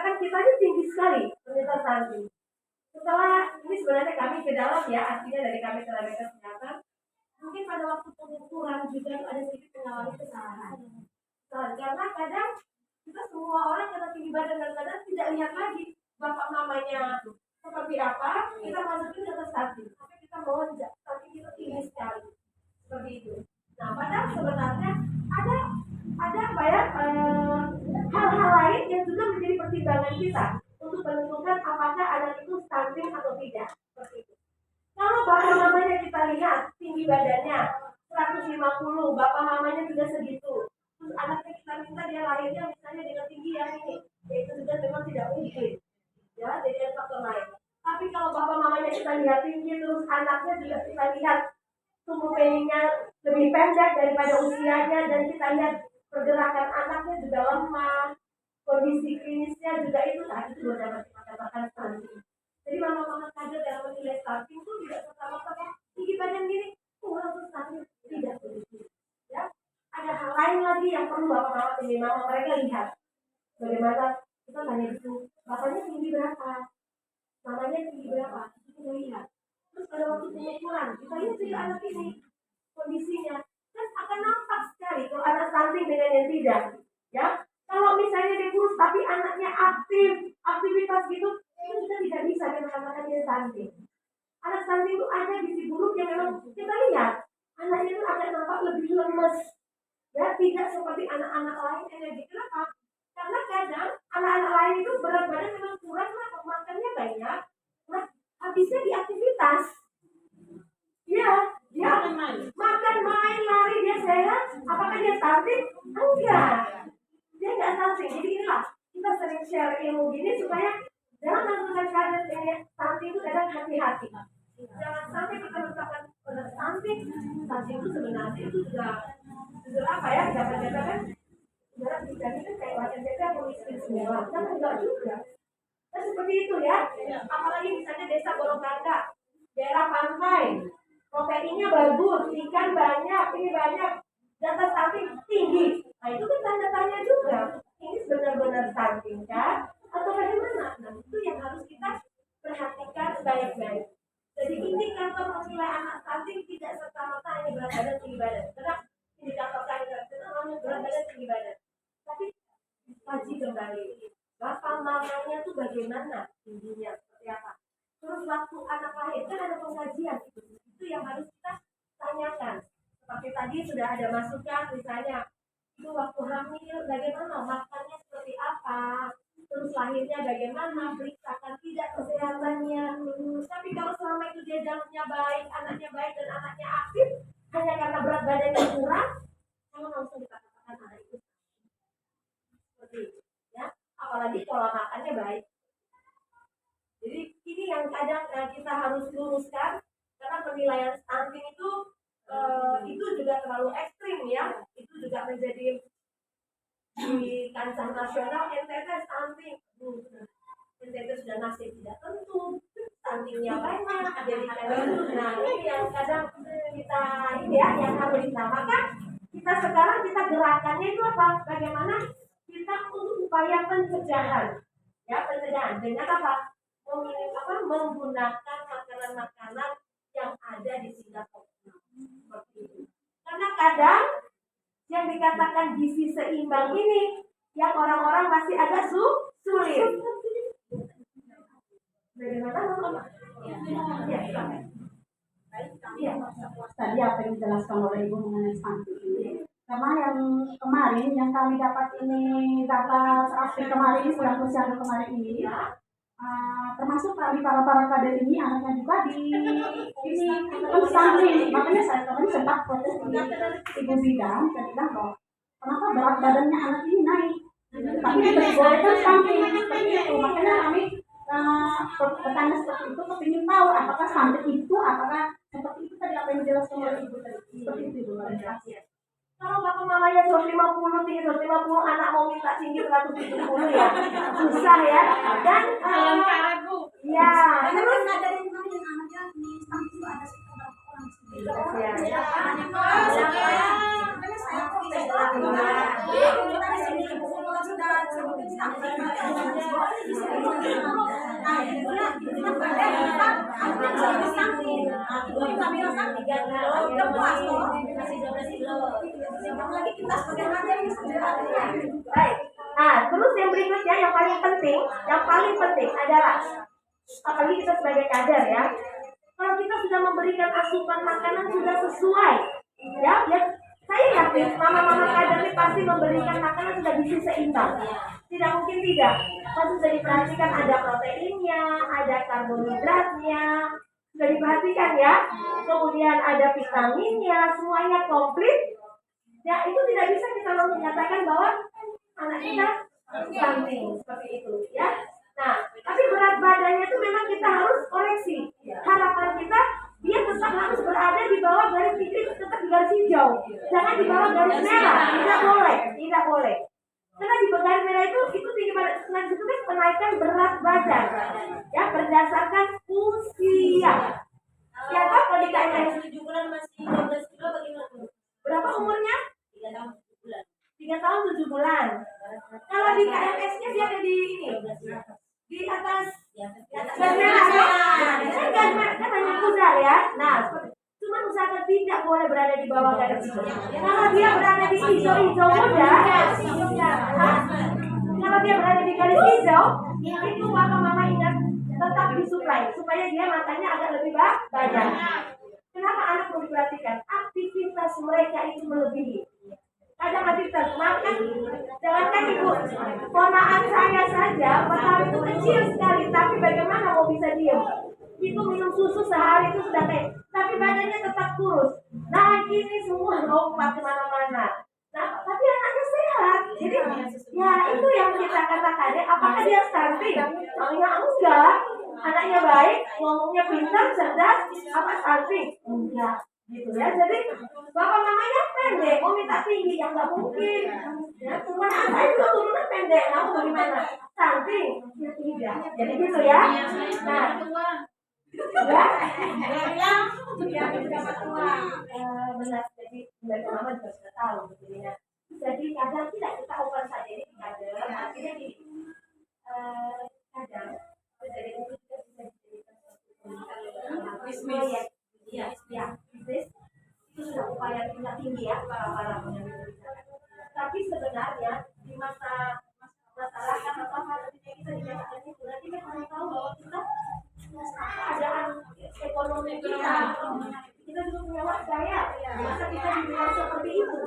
dikatakan kita ini tinggi sekali ternyata stunting. Setelah ini sebenarnya kami ke dalam ya, artinya dari kami tenaga kesehatan, mungkin pada waktu pengukuran juga ada sedikit mengalami kesalahan. Karena kadang kita semua orang karena tinggi badan dan kadang tidak lihat lagi bapak mamanya seperti apa, kita masukin data stunting, tapi kita melonjak, tapi kita tinggi sekali seperti itu. Nah, padahal sebenarnya ada apa ya hal-hal lain yang juga menjadi pertimbangan kita untuk menentukan apakah anak itu stunting atau tidak seperti itu. Kalau bapak mamanya kita lihat tinggi badannya 150, bapak mamanya juga segitu. Terus anaknya kita minta dia lahirnya misalnya dengan tinggi yang ini, yaitu juga memang tidak mungkin. Ya, jadi faktor lain. Tapi kalau bapak mamanya kita lihat tinggi, terus anaknya juga kita lihat tubuh peningnya lebih pendek daripada usianya, dan kita lihat pergerakan anaknya juga lemah, kondisi klinisnya juga itu tadi itu dapat kita katakan stunting. Jadi mama-mama kaget dalam menilai stunting itu tidak serta-merta tinggi badan gini, langsung stunting, tidak begitu. Ya, ada hal lain lagi yang perlu bapak-mama ini mama mereka lihat. Bagaimana kita tanya itu, bapaknya tinggi berapa, mamanya tinggi berapa, kita lihat. Terus pada waktu pengukuran, kita lihat si anak ini kondisinya, kan akan nampak sekali kalau anak stunting dengan yang tidak. Ya, kalau misalnya dia kurus tapi anaknya aktivitas gitu, itu kita tidak bisa kita katakan dia stunting. Anak stunting itu ada gizi buruk yang memang kita lihat anaknya itu agak nampak lebih lemes, ya tidak seperti anak-anak lain energi. Kenapa? Karena kadang anak-anak lain itu berat badan memang kurang, makannya banyak, nah habisnya di aktivitas. Ya, dia makan, main, lari, dia sehat. Apakah dia stunting? Enggak. Dia enggak stunting. Jadi inilah kita sering share ilmu gini supaya dalam menentukan karir stunting itu kadang hati-hati. Jangan sampai kita menetapkan pada stunting itu sebenarnya itu juga apa ya? Jangan-jangan kan sebenarnya bisa ini kan kayak latihan desa yang miskin semua. Kan enggak juga. Nah seperti itu ya. Apalagi misalnya desa Golongkanda, daerah pantai, proteinnya bagus, ikan banyak, ini banyak, data stunting tinggi. Nah itu kan tanda tanya juga, ini benar-benar stunting kan? Atau bagaimana? Nah itu yang harus kita perhatikan baik-baik. Jadi indikator menilai anak stunting tidak serta-merta hanya berat badan tinggi badan. Karena indikator kandungan itu hanya berat badan tinggi badan. Tapi kaji kembali, bapak mamanya tuh bagaimana tingginya, seperti apa? Terus waktu anak lahir kan ada pengkajian itu yang harus kita tanyakan. Seperti tadi sudah ada masukan misalnya itu waktu hamil bagaimana makannya seperti apa, terus lahirnya bagaimana, periksakan tidak kesehatannya. Tapi kalau selama itu dia jalannya baik, anaknya baik dan anaknya aktif, hanya karena berat badannya kurang, jangan langsung dikatakan anak itu seperti itu ya, apalagi pola makannya baik. Jadi ini yang kadang kita harus luruskan, karena penilaian stunting itu juga terlalu ekstrim ya. Itu juga menjadi di kancah nasional NTT stunting. NTT sudah nasib tidak tentu, stuntingnya banyak, jadi nah ini yang kadang kita ini ya yang harus ditamakan. Kita sekarang kita gerakannya itu apa? Bagaimana kita untuk upaya pencegahan, ya pencegahan dengan apa? Menggunakan makanan-makanan yang ada di tingkat optimal seperti itu. Karena kadang yang dikatakan gizi seimbang ini yang orang-orang masih agak sulit. Bagaimana Bapak? Ya, silakan. Iya, tadi apa yang dijelaskan oleh Ibu mengenai stunting ini. Karena yang kemarin yang kami dapat ini data asli kemarin ini, sedang posyandu kemarin ini, ya. Termasuk kami para kader ini anaknya juga di ini stunting. Makanya saya kemarin sempat protes di ibu bidang, saya bilang loh, kenapa berat badannya anak ini naik, tapi diperbolehkan stunting seperti itu. Makanya kami bertanya seperti itu, kepingin tahu apakah stunting itu, apakah seperti itu tadi apa yang dijelaskan oleh ibu tadi. Seperti itu ibu. Kalau bapak mamanya 150, tinggi 150, anak mau minta tinggi 170 ya, susah ya. Dan ya, terus ada yang anaknya di stunting itu ada beberapa orang. Baik. Nah, terus yang berikutnya yang paling penting adalah apalagi kita sebagai kader ya. Kalau kita sudah memberikan asupan makanan sudah sesuai, ya, saya yakin mama-mama kader ini pasti memberikan makanan sudah gizi seimbang. Tidak mungkin tidak. Pasti sudah diperhatikan ada proteinnya, ada karbohidratnya, sudah diperhatikan ya. Kemudian ada vitaminnya, semuanya komplit. Ya, itu tidak bisa kita langsung menyatakan bahwa anak kita stunting seperti itu, ya. Nah, tapi berat badannya itu memang kita harus koreksi. Harapan kita dia tetap harus berada di bawah garis titik, tetap di garis hijau, jangan di bawah garis merah. Tidak boleh. Karena di bawah garis merah itu tinggi pada senang itu kan kenaikan berat badan, ya berdasarkan usia. Siapa kalau di KMS 7 bulan masih 12 kilo bagaimana? Berapa umurnya? 3 tahun 7 bulan. Kalau di KMS-nya dia ada di ini. Di atas garis merah ya. Garis merah kan hanya pudar ya. Nah, cuma usahakan tidak boleh berada di bawah garis hijau. Kalau dia berada di hijau-hijau muda, kalau dia berada di garis hijau, itu mama ingat tetap disuplai supaya dia makannya agak lebih banyak. Kenapa anak perlu diperhatikan? Aktivitas mereka itu melebihi. Kadang aktivitas makan, jangankan ibu, ponakan saya saja, padahal itu kecil sekali, tapi bagaimana mau bisa diam? Itu minum susu sehari itu sudah kayak, tapi badannya tetap kurus. Nah ini semua lompat kemana-mana. Nah, tapi anaknya sehat. Jadi ya itu yang kita katakan ya, apakah dia stunting? Ya enggak. Anaknya baik, ngomongnya pintar, cerdas, apa stunting? Enggak. Gitu ya. Jadi bapak mamanya pendek, mau minta tinggi ya nggak mungkin. Ya, cuma saya juga turunan pendek, kamu bagaimana? Stunting? Ya tidak. Jadi gitu ya. Nah, ya, benar. Jadi dari mama juga sudah tahu begininya. Jadi kadang tidak kita open saja ini kadang, artinya di kadang jadi itu juga bisa dijadikan bisnis. Ya, bisnis itu sudah upaya tingkat tinggi ya para pengambil kebijakan. Tapi sebenarnya di masa masyarakat atau harapannya kita di masa ini berarti kan harus tahu bahwa kita keadaan ekonomi kita juga punya warga ya. Masa kita dibilang seperti itu,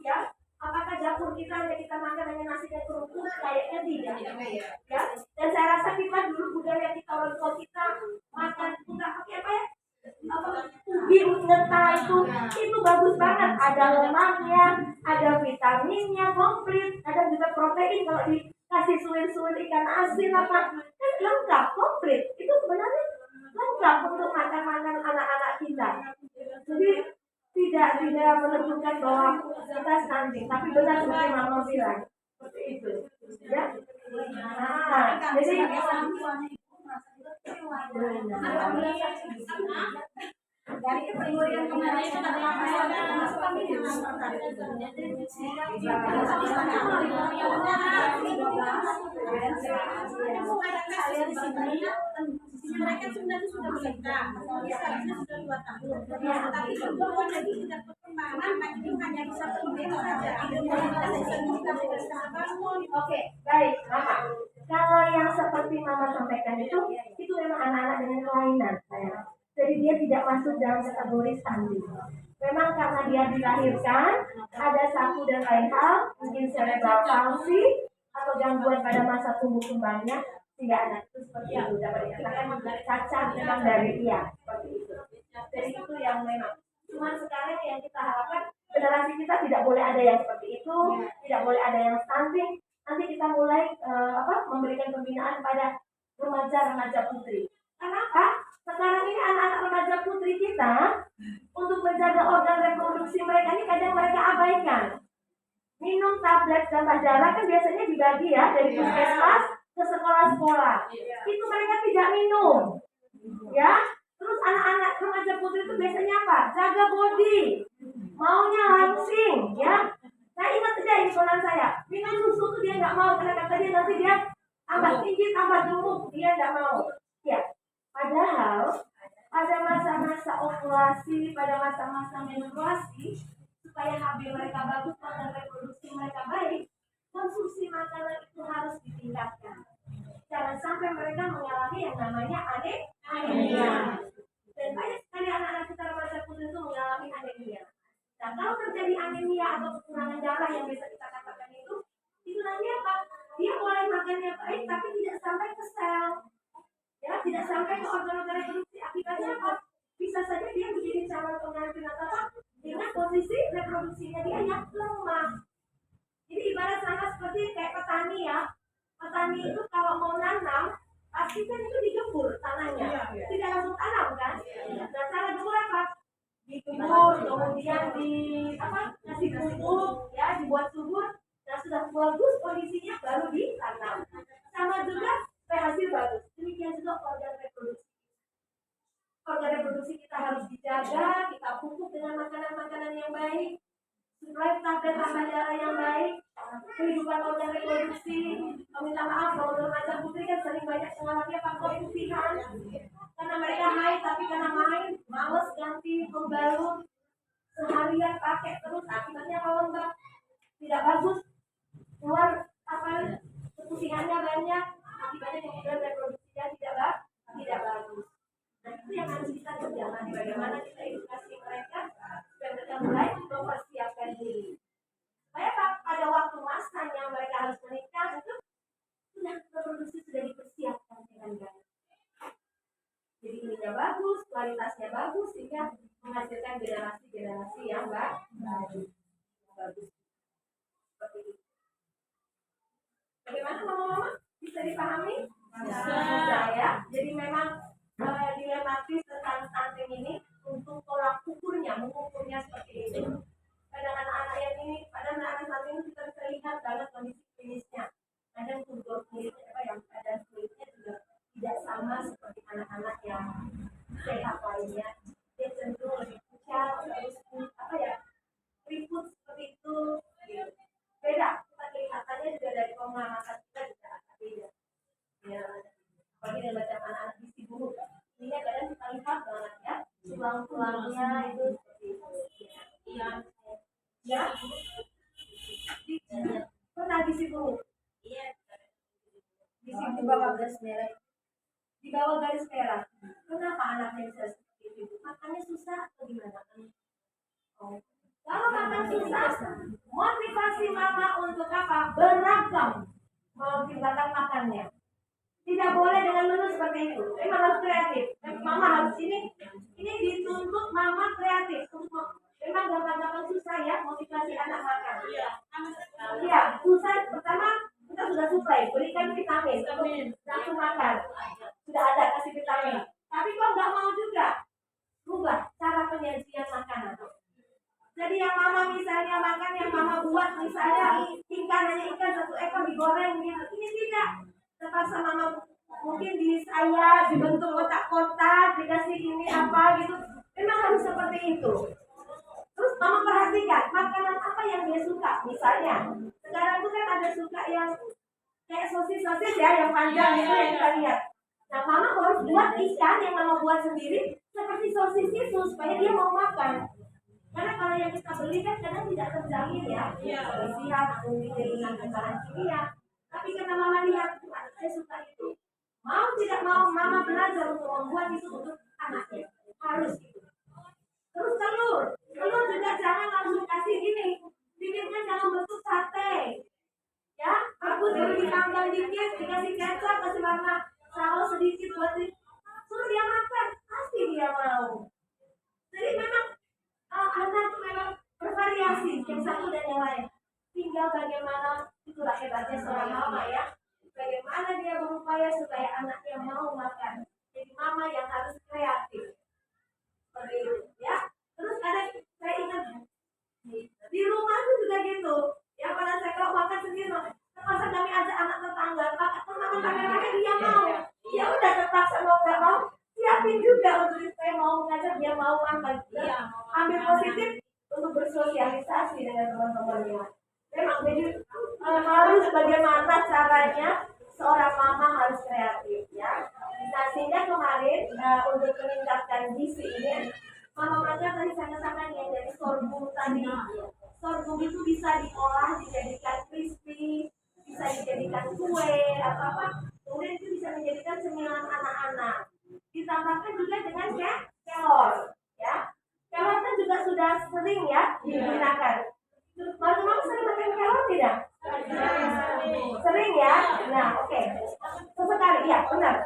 ya? Apakah dapur kita hanya kita makan hanya nasi dan kerupuk? Kayaknya tidak, ya. Dan saya rasa kita dulu budaya kita orang tua kita makan kita pakai apa ya? Ubi uneta itu bagus banget. Ada lemaknya, ada vitaminnya komplit, ada juga protein kalau dikasih suwir-suwir ikan asin apa kan lengkap komplit. Itu sebenarnya lengkap untuk makan-makan anak-anak kita. Jadi tidak menentukan bahwa kita stunting, tapi benar seperti mama bilang seperti itu, ya. Nah, jadi dari penelitian kemarin itu adalah mereka sebenarnya sudah menikah, seharusnya sudah 2 tahun, tapi semua lagi tidak perkembangan, ini hanya bisa pendek saja. Oke, baik, Mama. Kalau yang seperti Mama sampaikan itu memang anak-anak dengan kelainan, saya. Jadi dia tidak masuk dalam kategori stunting. Memang karena dia dilahirkan ada satu dan lain hal, mungkin cerebral palsy atau gangguan pada masa tumbuh kembangnya, sehingga anak itu seperti itu dapat dikatakan cacat memang dari dia seperti itu. Jadi itu yang memang. Cuma sekarang yang kita harapkan generasi kita tidak boleh ada yang seperti itu, tidak boleh ada yang stunting. Nanti kita mulai memberikan pembinaan pada remaja-remaja putri. Kenapa? Sekarang ini anak-anak remaja putri kita untuk menjaga organ reproduksi mereka ini kadang mereka abaikan. Minum tablet tambah darah kan biasanya dibagi ya dari puskesmas ke sekolah-sekolah. Itu mereka tidak minum. Ya. Terus anak-anak remaja putri itu biasanya apa? Jaga body. Maunya langsing, ya. Saya ingat aja di sekolah saya, minum susu tuh dia nggak mau nanti dia tambah tinggi, tambah gemuk, dia tidak mau. Ya, padahal pada masa-masa ovulasi, pada masa-masa menstruasi, supaya HB mereka bagus dan reproduksi mereka baik, konsumsi makanan itu harus ditingkatkan. Jangan sampai mereka mengalami yang namanya anemia. Dan banyak sekali anak-anak kita remaja putri itu mengalami anemia. Nah, kalau terjadi anemia atau kekurangan darah yang bisa kita katakan itu nanti apa? Dia boleh makannya baik, tapi tidak sampai ke sel, ya, tidak sampai ke organ-organ reproduksi. Akibatnya apa? Bisa saja dia menjadi calon pengganti apa? Dengan posisi reproduksinya dia yang lemah. Jadi ibarat sama seperti kayak petani ya. Petani itu kalau mau nanam, pasti kan itu digembur tanahnya, tidak langsung tanam kan? Nah, cara gembur apa? Digembur, kemudian kasih pupuk, ya, dibuat subur. Nah, sudah bagus kondisinya baru ditanam. Sama juga supaya hasil bagus. Demikian juga organ reproduksi. Organ reproduksi kita harus dijaga, kita pupuk dengan makanan-makanan yang baik, supaya tambah darah yang baik. Kehidupan organ reproduksi, minta maaf kalau remaja putri kan sering banyak mengalami faktor pilihan karena mereka haid, tapi karena main males ganti pembalut seharian pakai terus, akibatnya apa lembab, tidak bagus, keluar kepusingannya banyak, akibatnya kemudian reproduksinya tidak bagus. Nah, itu yang harus kita kerjakan, bagaimana kita edukasi mereka supaya mereka mulai mempersiapkan diri. Supaya pada waktu masanya mereka harus menikah itu sudah reproduksi sudah dipersiapkan dengan baik. Jadi ininya bagus, kualitasnya bagus sehingga menghasilkan generasi yang bagus. Seperti itu. Bagaimana mama-mama? Bisa dipahami? Bisa ya. Jadi memang dilematis tentang stunting ini untuk tolak ukurnya, mengukurnya seperti itu. Kadang anak-anak yang ini, pada anak-anak saat ini kita terlihat banget kondisi klinisnya. Kadang kultur kulitnya yang keadaan kulitnya juga tidak sama seperti anak-anak yang sehat lainnya. Dia cenderung lebih pucat, terus ribut seperti itu. Beda, kita kelihatannya juga dari pengamatan kita juga agak beda. Ya, apalagi dengan baca anak-anak gizi buruk. Ini kadang kita lihat banget ya, tulang-tulangnya itu seperti itu. Iya. Ya, pernah gizi buruk. Iya. Di bawah garis merah. Di bawah garis merah. Kenapa anaknya bisa seperti itu? Makannya susah atau gimana? Oh. Kalau makan susah, motivasi mama untuk apa? Beragam. Mau tingkatkan makannya. Tidak boleh dengan menu seperti itu. Memang harus kreatif. Mama harus ini dituntut mama kreatif. Memang gampang-gampang susah ya motivasi anak makan. Iya, susah. Pertama kita sudah supply, berikan vitamin, langsung makan. Sudah ada kasih vitamin. Tapi kok nggak mau juga rubah cara penyajian makanan. Jadi yang mama misalnya makan, yang mama buat misalnya hanya ikan 1 ekor digoreng gitu. Ini tidak. Terpaksa mama mungkin dibentuk kotak-kotak, dikasih ini apa gitu. Memang harus seperti itu. Terus mama perhatikan makanan apa yang dia suka. Misalnya sekarang itu kan ada suka yang kayak sosis ya, yang panjang itu yang kita lihat. Nah, mama harus buat ikan yang mama buat sendiri seperti sosis itu supaya dia mau makan. Karena kalau yang kita beli kan kadang tidak terjamin ya, bersihan atau dengan bahan kimia. Tapi karena mama lihat, saya suka itu. Mau tidak mau, mama belajar untuk membuat itu untuk anaknya. Harus gitu. Terus telur juga jangan langsung kasih gini. Bibitnya jangan bentuk sate. Ya, bagus baru ditambah dikit, dikasih kecap, kasih warna saus sedikit buat suruh dia makan, pasti dia mau. Jadi memang anak itu memang bervariasi yang satu dan yang lain. Tinggal bagaimana, itulah hebatnya seorang mama ya. Bagaimana dia berupaya supaya anaknya mau makan. Jadi mama yang harus kreatif. Seperti itu ya. Terus saya ingat di rumah itu juga gitu. Ya pada saya kalau makan sendiri, terpaksa kami ajak anak tetangga, makan rame-rame dia mau. Ya udah terpaksa mau nggak mau, siapin juga untuk supaya mau mengajak dia mau makan. Iya, ambil positif untuk bersosialisasi dengan teman-temannya. Memang jadi harus bagaimana cara makanya seorang mama harus kreatif ya. Nah, sehingga kemarin untuk meningkatkan gizi ini, mama maca tadi saya katakan yang dari sorghum tadi. Sorghum itu bisa diolah dijadikan crispy, bisa dijadikan kue atau apa, kemudian itu bisa menjadikan cemilan anak-anak. Ditambahkan juga dengan kelor, ya. Kelor kan juga sudah sering ya digunakan. Baru mama sering makan kelor tidak? Sering ya. Nah, oke. Sesekali ya, benar.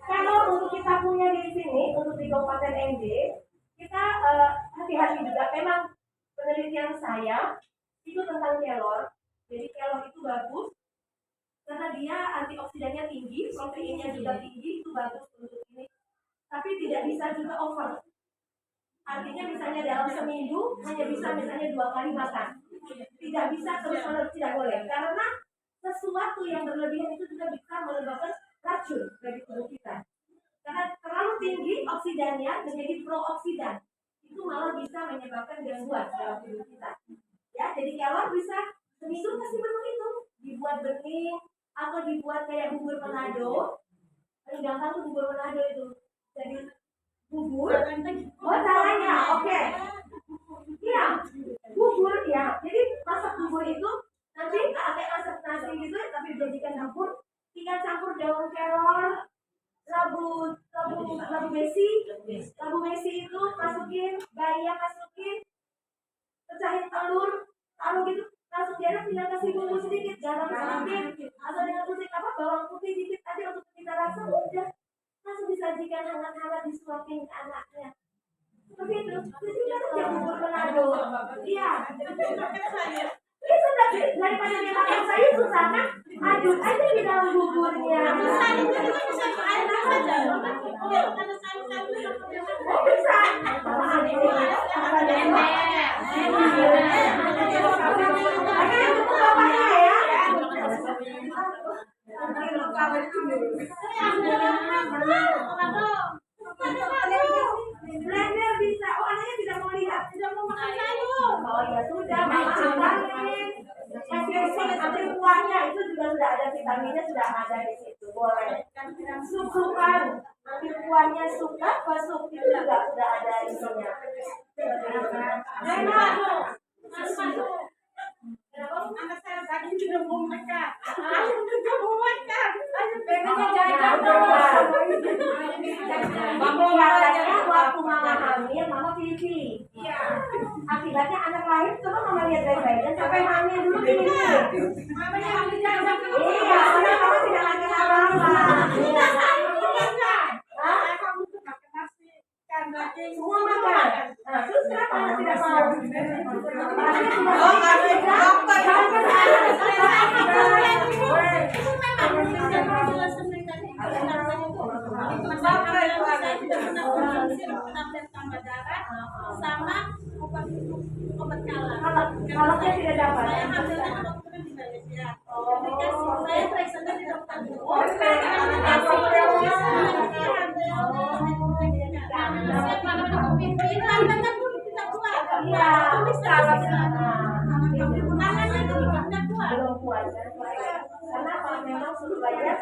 Kalau untuk kita punya di sini, untuk di Kabupaten NJ, kita hati-hati juga. Memang penelitian saya itu tentang kelor. Jadi kelor itu bagus karena dia antioksidannya tinggi, proteinnya juga tinggi, itu bagus untuk ini. Tapi tidak bisa juga over. Artinya misalnya dalam seminggu hanya bisa misalnya 2 kali makan. Tidak bisa terus-menerus, tidak boleh. Karena sesuatu yang berlebihan itu juga bisa menyebabkan racun bagi tubuh kita. Karena terlalu tinggi oksidannya menjadi prooksidan. Itu malah bisa menyebabkan gangguan dalam tubuh kita. Ya, jadi kelor bisa seminggu kasih menu itu dibuat bening atau dibuat kayak bubur Manado. Paling gampang tuh bubur Manado itu. Jadi bubur. Oh, caranya, oke. Iya, bubur ya. Jadi masak bubur itu nanti pakai masak nasi gitu, tapi dijadikan campur. Tinggal campur daun kelor, labu besi itu masukin, bayam masukin, pecahin telur, taruh gitu, langsung diaduk, tinggal kasih bumbu sedikit, garam sedikit, atau dengan musik apa bawang putih dikit aja untuk kita rasa, udah langsung disajikan hangat-hangat disuapin ke anaknya. Seperti itu, jadi kan yang bubur Manado. Iya. Ini sudah daripada dia makan sayur susah kan? Aduk aja di dalam buburnya. Bisa. Blender bisa. Oh, anaknya tidak mau lihat, tidak mau makan sayur. Oh ya sudah, nanti kuahnya itu juga sudah ada vitaminnya, sudah ada di situ. Boleh. Sup-supan, nanti kuahnya suka, sup itu juga sudah ada isinya. Anak saya tadi juga mau makan. Ayo juga mau makan. Ayo pengennya jajan terus. Katanya waktu mama hamil, mama pilih-pilih. Iya. Akibatnya anak lahir, coba mama lihat baik-baik dan sampai hamil dulu pilih-pilih. Mamanya hamil jajan terus. Iya, karena mama tidak makan apa-apa. Semua makan. Nah, terus kenapa anak tidak mau? Sama obat kalak. Kalaknya tidak dapat. Saya hamilnya dokternya di Malaysia. Saya periksa di dokter. Belum puas. Karena kalau memang sudah bayar